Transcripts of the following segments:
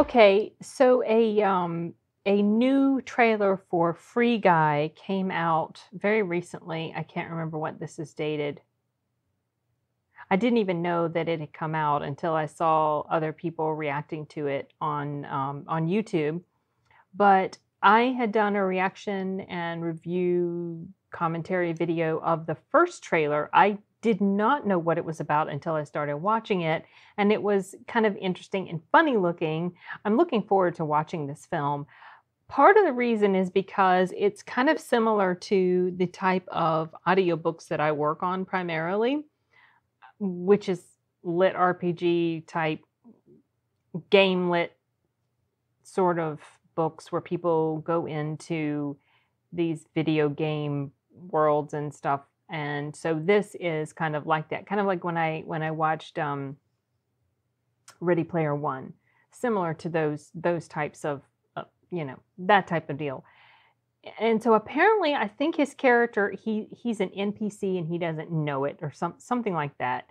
Okay, so a new trailer for Free Guy came out very recently. I can't remember what this is dated. I didn't even know that it had come out until I saw other people reacting to it on YouTube. But I had done a reaction and review commentary video of the first trailer. I did not know what it was about until I started watching it, and it was kind of interesting and funny looking. I'm looking forward to watching this film. Part of the reason is because it's kind of similar to the type of audiobooks that I work on primarily, which is lit RPG type, game lit sort of books where people go into these video game worlds and stuff. And so this is kind of like that, kind of like when I watched Ready Player One, similar to those types of that type of deal. And so apparently, I think his character he's an NPC and he doesn't know it, or something like that.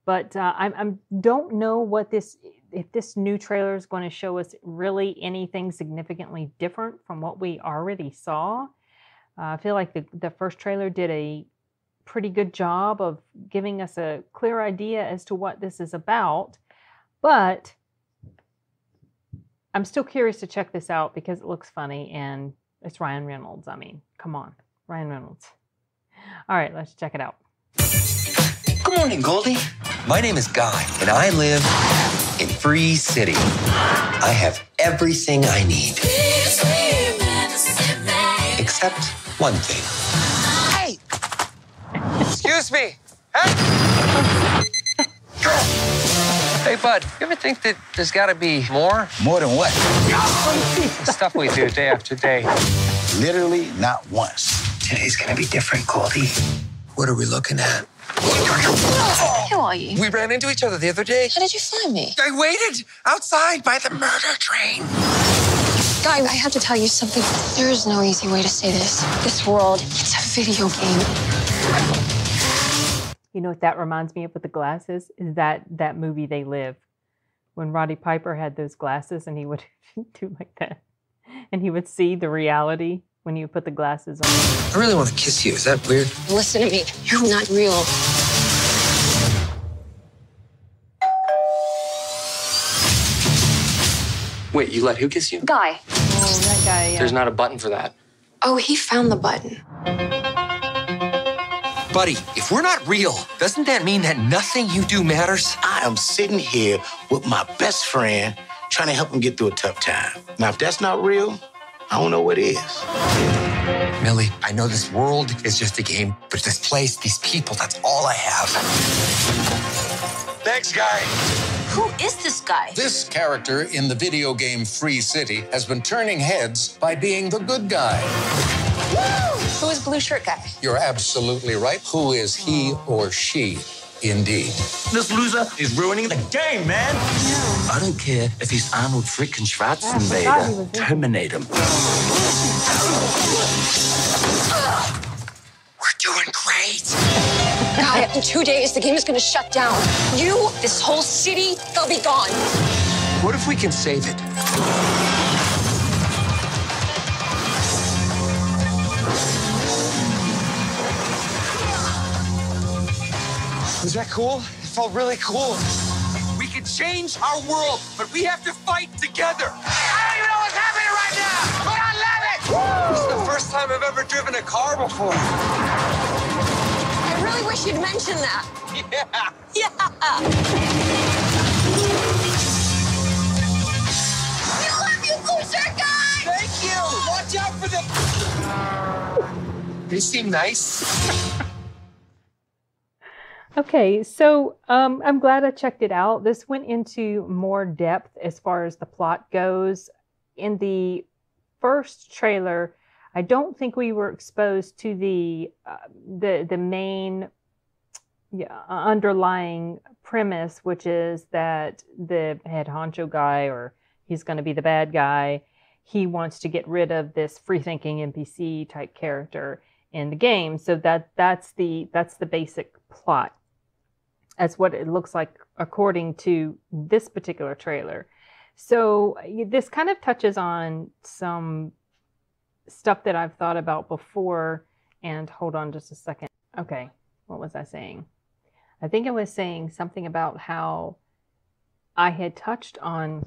But I don't know if this new trailer is going to show us really anything significantly different from what we already saw. I feel like the first trailer did a pretty good job of giving us a clear idea as to what this is about. But I'm still curious to check this out because it looks funny and it's Ryan Reynolds. I mean, come on, Ryan Reynolds. All right, let's check it out. Good morning, Goldie. My name is Guy, and I live in Free City. I have everything I need. Except one thing. Hey! Excuse me. Hey! Hey, bud, you ever think that there's got to be more? More than what? The stuff we do day after day. Literally not once. Today's going to be different, Goldie. What are we looking at? Who are you? We ran into each other the other day. How did you find me? I waited outside by the murder train. Guy, I have to tell you something. There is no easy way to say this. This world, it's a video game. You know what that reminds me of with the glasses? Is that movie They Live. When Roddy Piper had those glasses and he would do like that. And he would see the reality when you put the glasses on. I really want to kiss you. Is that weird? Listen to me. You're not real. Wait, you let who kiss you? Guy. Oh, that guy, yeah. There's not a button for that. Oh, he found the button. Buddy, if we're not real, doesn't that mean that nothing you do matters? I am sitting here with my best friend trying to help him get through a tough time. Now, if that's not real, I don't know what is. Millie, I know this world is just a game, but this place, these people, that's all I have. Thanks, Guy. Who is this guy? This character in the video game Free City has been turning heads by being the good guy. Woo! Who is Blue Shirt Guy? You're absolutely right. Who is he or she, indeed? This loser is ruining the game, man. I don't care if he's Arnold freaking Schwarzenegger. Terminate him. We're doing great. Guy, in 2 days, the game is going to shut down. You, this whole city, they'll be gone. What if we can save it? Was that cool? It felt really cool. We can change our world, but we have to fight together. I don't even know what's happening right now, but I love it. This is the first time I've ever driven a car before. I really wish you'd mention that. Yeah. Yeah. We love you, Blue Shirt Guy! Thank you. Watch out for them. They seem nice. Okay, so I'm glad I checked it out. This went into more depth as far as the plot goes. In the first trailer, I don't think we were exposed to the main underlying premise, which is that the head honcho guy, or he's going to be the bad guy, he wants to get rid of this free-thinking NPC type character in the game. So that's the basic plot. That's what it looks like according to this particular trailer. So this kind of touches on some stuff that I've thought about before. And hold on just a second. Okay, what was I saying? I think I was saying something about how I had touched on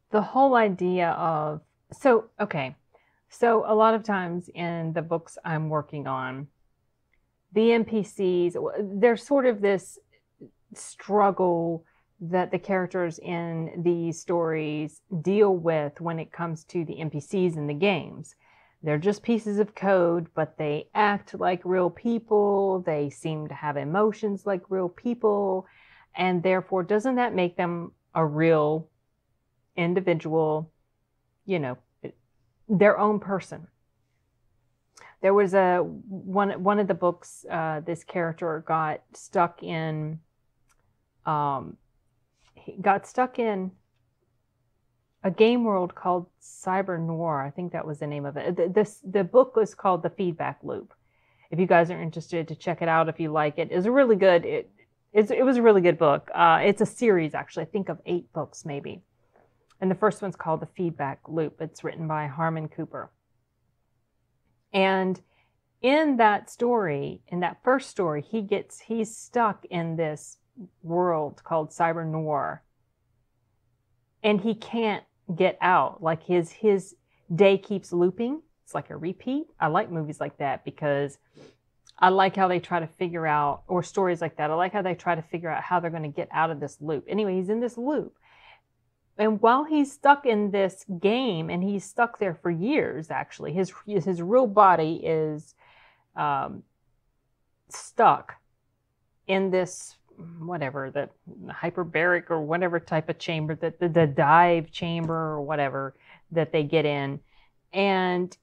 the whole idea of, so a lot of times in the books I'm working on, the NPCs, there's sort of this struggle that the characters in these stories deal with when it comes to the NPCs in the games. They're just pieces of code, but they act like real people. They seem to have emotions like real people. And therefore, doesn't that make them a real individual, their own person? There was one of the books, this character got stuck in a game world called Cyber Noir. I think that was the name of it. The book was called The Feedback Loop. If you guys are interested to check it out, if you like it, it's a really good. It was a really good book. It's a series, actually. I think of 8 books maybe, and the first one's called The Feedback Loop. It's written by Harmon Cooper. And in that story, in that first story, he's stuck in this world called Cyber Noir, and he can't get out. Like his day keeps looping. It's like a repeat. I like movies like that because I like how they try to figure out, or stories like that, I like how they try to figure out how they're going to get out of this loop. Anyway, he's in this loop. And while he's stuck in this game, and he's stuck there for years, actually, his real body is stuck in this, whatever, the hyperbaric or whatever type of chamber, the dive chamber or whatever that they get in. And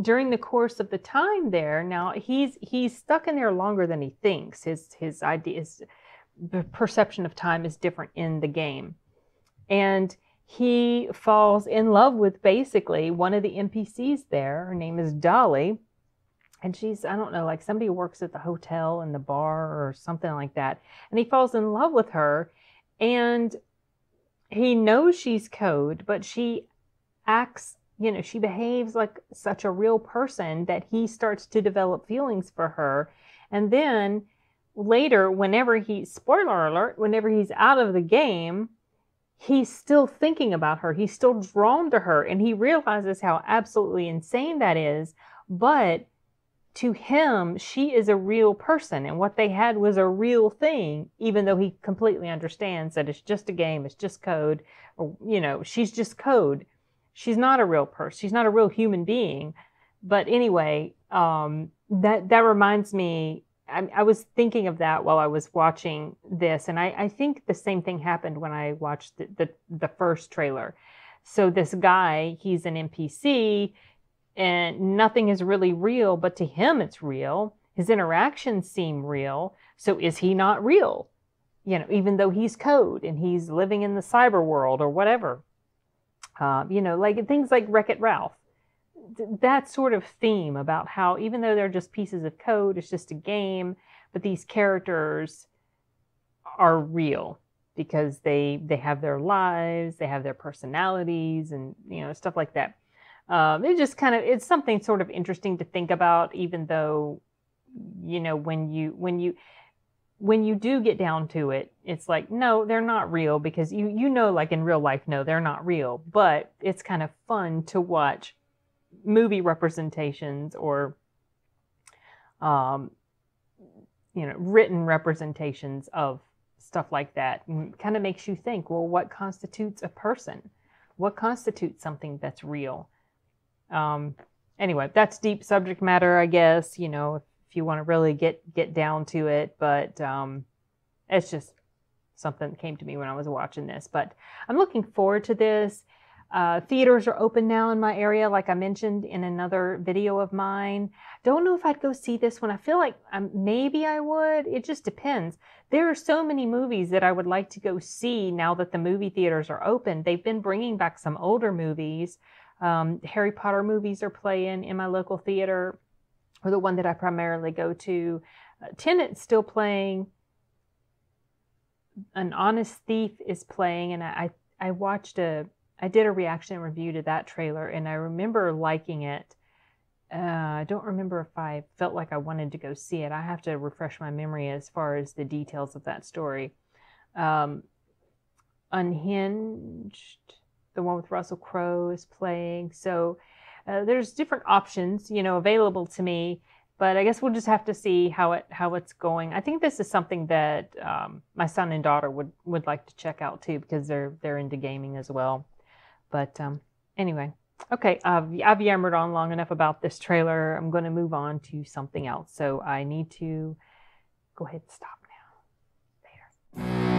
during the course of the time there, now he's stuck in there longer than he thinks. His idea, the perception of time is different in the game. And he falls in love with basically one of the NPCs there. Her name is Dolly. And she's, I don't know, like somebody who works at the hotel and the bar or something like that. And he falls in love with her. And he knows she's code, but she acts, she behaves like such a real person that he starts to develop feelings for her. And then later, spoiler alert, whenever he's out of the game, he's still thinking about her. He's still drawn to her. And he realizes how absolutely insane that is. But to him, she is a real person. And what they had was a real thing, even though he completely understands that it's just a game. It's just code. Or, she's just code. She's not a real person. She's not a real human being. But anyway, that reminds me, I was thinking of that while I was watching this. And I think the same thing happened when I watched the first trailer. So this guy, he's an NPC, and nothing is really real, but to him it's real. His interactions seem real. So is he not real? Even though he's code and he's living in the cyber world or whatever. Like things like Wreck-It Ralph. That sort of theme about how even though they're just pieces of code, it's just a game, but these characters are real because they have their lives, they have their personalities, and stuff like that. It just it's something sort of interesting to think about, even though when you do get down to it, it's like, no, they're not real, because like in real life, no, they're not real. But it's kind of fun to watch movie representations or written representations of stuff like that. And kind of makes you think, well, what constitutes a person? What constitutes something that's real? Anyway, that's deep subject matter, I guess, if you want to really get down to it. But it's just something that came to me when I was watching this. But I'm looking forward to this. Theaters are open now in my area, like I mentioned in another video of mine. Don't know if I'd go see this one. I feel like maybe I would. It just depends. There are so many movies that I would like to go see now that the movie theaters are open. They've been bringing back some older movies. Harry Potter movies are playing in my local theater, or the one that I primarily go to. Tenet's still playing. An Honest Thief is playing, and I watched I did a reaction review to that trailer, and I remember liking it. I don't remember if I felt like I wanted to go see it. I have to refresh my memory as far as the details of that story. Unhinged, the one with Russell Crowe, is playing. So there's different options, available to me. But I guess we'll just have to see how it's going. I think this is something that my son and daughter would like to check out too, because they're into gaming as well. But anyway, okay, I've yammered on long enough about this trailer. I'm going to move on to something else. So I need to go ahead and stop now. Later.